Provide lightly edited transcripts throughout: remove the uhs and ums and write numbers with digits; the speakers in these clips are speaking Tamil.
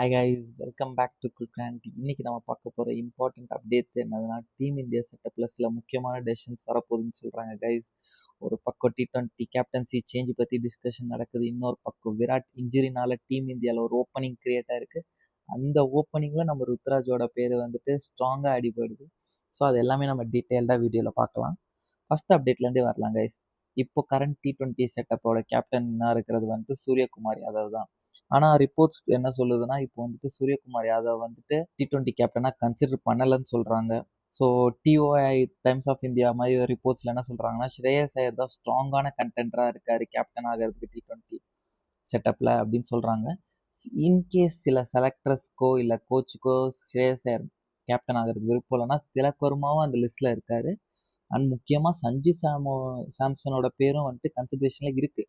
Hi guys, welcome back to குல்கிராண்ட். இன்னைக்கு நம்ம பார்க்க போகிற இம்பார்ட்டன்ட் அப்டேட்ஸ் என்னதுன்னா, டீம் இந்தியா செட்டப்பில் சில முக்கியமான டெசிஷன்ஸ் வரப்போகுதுன்னு சொல்கிறாங்க கைஸ். ஒரு பக்கம் T20 கேப்டன்சி சேஞ்ச் பற்றி டிஸ்கஷன் நடக்குது. இன்னொரு பக்கம் விராட் இன்ஜுரினால டீம் இந்தியாவில் ஒரு ஓப்பனிங் கிரியேட் ஆயிருக்கு. அந்த ஓப்பனிங்கில் நம்ம ருத்ராஜோட பேர் வந்துட்டு ஸ்ட்ராங்காக அடிபடுது. ஸோ அது எல்லாமே நம்ம டீட்டெயில்டாக வீடியோவில் பார்க்கலாம். ஃபர்ஸ்ட் அப்டேட்லேருந்தே வரலாம் கைஸ். இப்போ கரண்ட் T20 செட்டப்போட கேப்டனாக இருக்கிறது வந்துட்டு சூரியகுமார் யாதவ் தான். ஆனால் ரிப்போர்ட்ஸ் என்ன சொல்லுதுன்னா, இப்போ வந்துட்டு சூரியகுமார் யாதவ் வந்துட்டு T20 கேப்டனாக கன்சிடர் பண்ணலைன்னு சொல்கிறாங்க. So TOI Times of India மாதிரி ரிப்போர்ட்ஸில் என்ன சொல்கிறாங்கன்னா, ஸ்ரேயஸ் ஐயர் தான் ஸ்ட்ராங்கான கண்டென்டராக இருக்கார் கேப்டன் ஆகிறதுக்கு T20 செட்டப்பில் அப்படின்னு சொல்கிறாங்க. இன்கேஸ் சில செலக்டர்ஸ்க்கோ இல்லை கோச்சுக்கோ ஸ்ரேயஸ் ஐயர் கேப்டன் ஆகிறதுக்கு விருப்பம் இல்லைன்னா திலக் வர்மாவும் அந்த லிஸ்ட்டில் இருக்கார். அண்ட் முக்கியமாக சஞ்சு சாம்சனோட பேரும் வந்துட்டு கன்சிடரேஷனில் இருக்குது.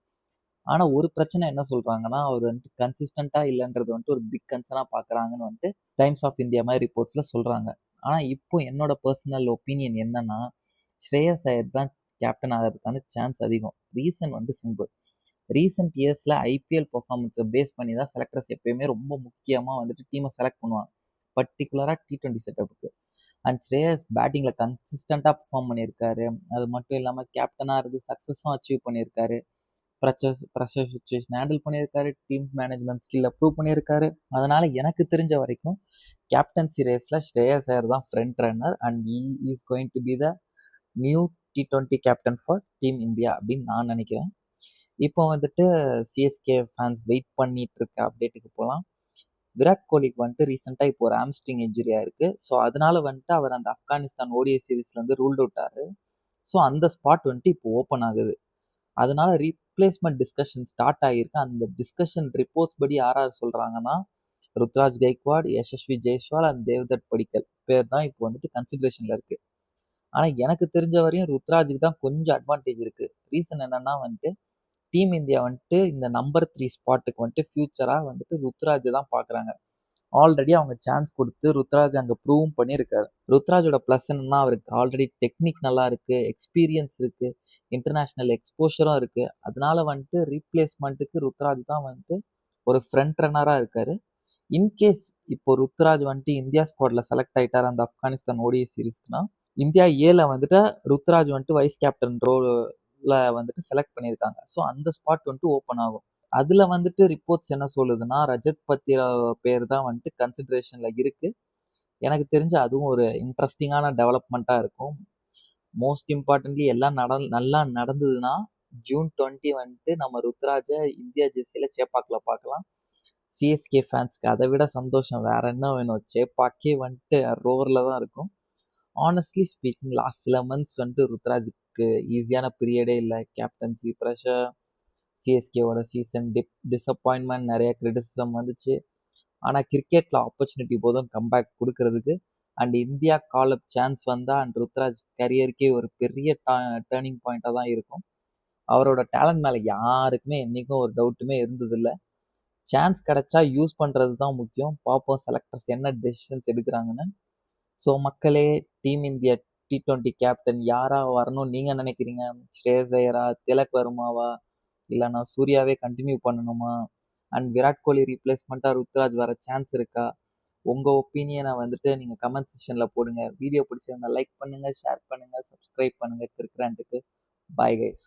ஆனால் ஒரு பிரச்சனை என்ன சொல்கிறாங்கன்னா, அவர் வந்துட்டு கன்சிஸ்டண்ட்டாக இல்லைன்றது வந்துட்டு ஒரு பிக் கன்சர்னாக பார்க்குறாங்கன்னு வந்துட்டு டைம்ஸ் ஆஃப் இந்தியா மாதிரி ரிப்போர்ட்ஸில் சொல்கிறாங்க. ஆனால் இப்போ என்னோட பர்சனல் ஒப்பீனியன் என்னன்னா, ஸ்ரேயஸ் ஐயர் தான் கேப்டன் ஆகிறதுக்கான சான்ஸ் அதிகம். ரீசன் வந்து சிம்பிள். ரீசெண்ட் இயர்ஸில் ஐபிஎல் பர்ஃபார்மன்ஸை பேஸ் பண்ணி தான் செலக்டர்ஸ் எப்பயுமே ரொம்ப முக்கியமாக வந்துட்டு டீமை செலக்ட் பண்ணுவாங்க, பர்டிகுலராக T20 செட்டப்புக்கு. அண்ட் ஸ்ரேயஸ் பேட்டிங்கில் கன்சிஸ்டண்ட்டாக பர்ஃபார்ம் பண்ணியிருக்காரு. அது மட்டும் இல்லாமல் கேப்டனாக இருந்து சக்ஸஸும் அச்சீவ் பண்ணியிருக்காரு. ப்ரெஷர் சுச்சுவேஷன் ஹேண்டில் பண்ணியிருக்காரு. டீம் மேனேஜ்மெண்ட் ஸ்கில்லை ப்ரூவ் பண்ணியிருக்காரு. அதனால் எனக்கு தெரிஞ்ச வரைக்கும் கேப்டன்சி ரேஸில் ஸ்ரேயஸ் ஐயர் தான் front runner and is going to be the new T20 captain for Team India அப்படின்னு நான் நினைக்கிறேன். இப்போ வந்துட்டு சிஎஸ்கே ஃபேன்ஸ் வெயிட் பண்ணிட்டு இருக்க அப்டேட்டுக்கு போகலாம். விராட் கோலிக்கு வந்துட்டு ரீசெண்டாக இப்போ ஒரு ஆம்ஸ்ட்ரிங் இன்ஜுரியாக இருக்குது. ஸோ அதனால வந்துட்டு அவர் அந்த ஆப்கானிஸ்தான் ஓடிஐ சீரீஸ்லேருந்து ரூல்ட் அவுட் ஆகுது. ஸோ அந்த ஸ்பாட் வந்துட்டு இப்போ ஓப்பன் ஆகுது. அதனால ரீப்ளேஸ்மெண்ட் டிஸ்கஷன் ஸ்டார்ட் ஆகியிருக்கு. அந்த டிஸ்கஷன் ரிப்போர்ட்ஸ் படி யார் சொல்கிறாங்கன்னா, ருத்ராஜ் கைக்வாட், யசஸ்வி ஜெய்ஸ்வால் அண்ட் தேவ்தத் படிக்கல் பேர் தான் இப்போ வந்துட்டு கன்சிடரேஷனில் இருக்குது. ஆனால் எனக்கு தெரிஞ்ச வரையும் ருத்ராஜுக்கு தான் கொஞ்சம் அட்வான்டேஜ் இருக்குது. ரீசன் என்னன்னா வந்துட்டு டீம் இந்தியா வந்துட்டு இந்த நம்பர் 3 ஸ்பாட்டுக்கு வந்துட்டு ஃபியூச்சராக வந்துட்டு ருத்ராஜ் தான் பார்க்குறாங்க. ஆல்ரெடி அவங்க சான்ஸ் கொடுத்து ருத்ராஜ் அங்கே ப்ரூவும் பண்ணியிருக்காரு. ருத்ராஜோட ப்ளஸ் என்னன்னா, அவருக்கு ஆல்ரெடி டெக்னிக் நல்லா இருக்குது, எக்ஸ்பீரியன்ஸ் இருக்குது, இன்டர்நேஷ்னல் எக்ஸ்போஷரும் இருக்குது. அதனால வந்துட்டு ரீப்ளேஸ்மெண்ட்டுக்கு ருத்ராஜ் தான் வந்துட்டு ஒரு ஃப்ரண்ட் ரன்னராக இருக்கார். இன்கேஸ் இப்போ ருத்ராஜ் வந்துட்டு இந்தியா ஸ்குவாடில் செலக்ட் ஆகிட்டார் அந்த ஆப்கானிஸ்தான் ஓடிஐ சீரீஸ்க்குனா, இந்தியா ஏல வந்துட்டு ருத்ராஜ் வந்துட்டு வைஸ் கேப்டன் ரோலில் வந்துட்டு செலக்ட் பண்ணியிருக்காங்க. ஸோ அந்த ஸ்பாட் வந்துட்டு ஓப்பன் ஆகும். அதில் வந்துட்டு ரிப்போர்ட்ஸ் என்ன சொல்லுதுன்னா, ரஜத் பத்திரா பேர் தான் வந்துட்டு கன்சிடரேஷனில் இருக்குது. எனக்கு தெரிஞ்சு அதுவும் ஒரு இன்ட்ரெஸ்டிங்கான டெவலப்மெண்ட்டாக இருக்கும். மோஸ்ட் இம்பார்ட்டன்ட்லி எல்லாம் நல்லா நடந்ததுன்னா June 20 வந்துட்டு நம்ம ருத்ராஜை இந்தியா ஜெர்சியில் சேப்பாக்கில் பார்க்கலாம். சிஎஸ்கே ஃபேன்ஸ்க்கு அதை விட சந்தோஷம் வேற என்ன வேணும்? சேப்பாக்கே வந்துட்டு ரோவரில் தான் இருக்கும். ஆனஸ்ட்லி ஸ்பீக்கிங் லாஸ்ட் 11 months வந்துட்டு ருத்ராஜுக்கு ஈஸியான பீரியடே இல்லை. கேப்டன்சி ப்ரெஷர், சிஎஸ்கேவோட சீசன் டிஸப்பாயின்மெண்ட், நிறைய கிரிட்டிசிசம் வந்துச்சு. ஆனால் கிரிக்கெட்டில் ஆப்பர்ச்சுனிட்டி போதும் கம்பேக் கொடுக்கறதுக்கு. And India call up chance வந்தால் அண்ட் ருத்ராஜ் கரியருக்கே ஒரு பெரிய டேர்னிங் பாயிண்ட்டாக தான் இருக்கும். அவரோட டேலண்ட் மேலே யாருக்குமே என்றைக்கும் ஒரு டவுட்டுமே இருந்ததில்லை. சான்ஸ் கிடைச்சா யூஸ் பண்ணுறது தான் முக்கியம். பார்ப்போம் செலக்டர்ஸ் என்ன டெசிஷன்ஸ் எடுக்கிறாங்கன்னு. ஸோ மக்களே, டீம் இந்தியா T20 கேப்டன் யாராக வரணும்னு நீங்கள் நினைக்கிறீங்க? ஸ்ரேயஸ் ஐயரா, திலக் வர்மாவா, இல்லைனா சூர்யாவே கண்டினியூ பண்ணணுமா? அண்ட் விராட் கோலி ரீப்ளேஸ்மெண்ட்டாக ருத்ராஜ் வர சான்ஸ் இருக்கா? உங்கள் ஒப்பீனியனை வந்துட்டு நீங்கள் கமெண்ட் செக்ஷனில் போடுங்க. வீடியோ பிடிச்சிருந்தா லைக் பண்ணுங்கள், ஷேர் பண்ணுங்கள், சப்ஸ்கிரைப் பண்ணுங்கள் கிரிக்ராண்ட்டுக்கு. Bye guys.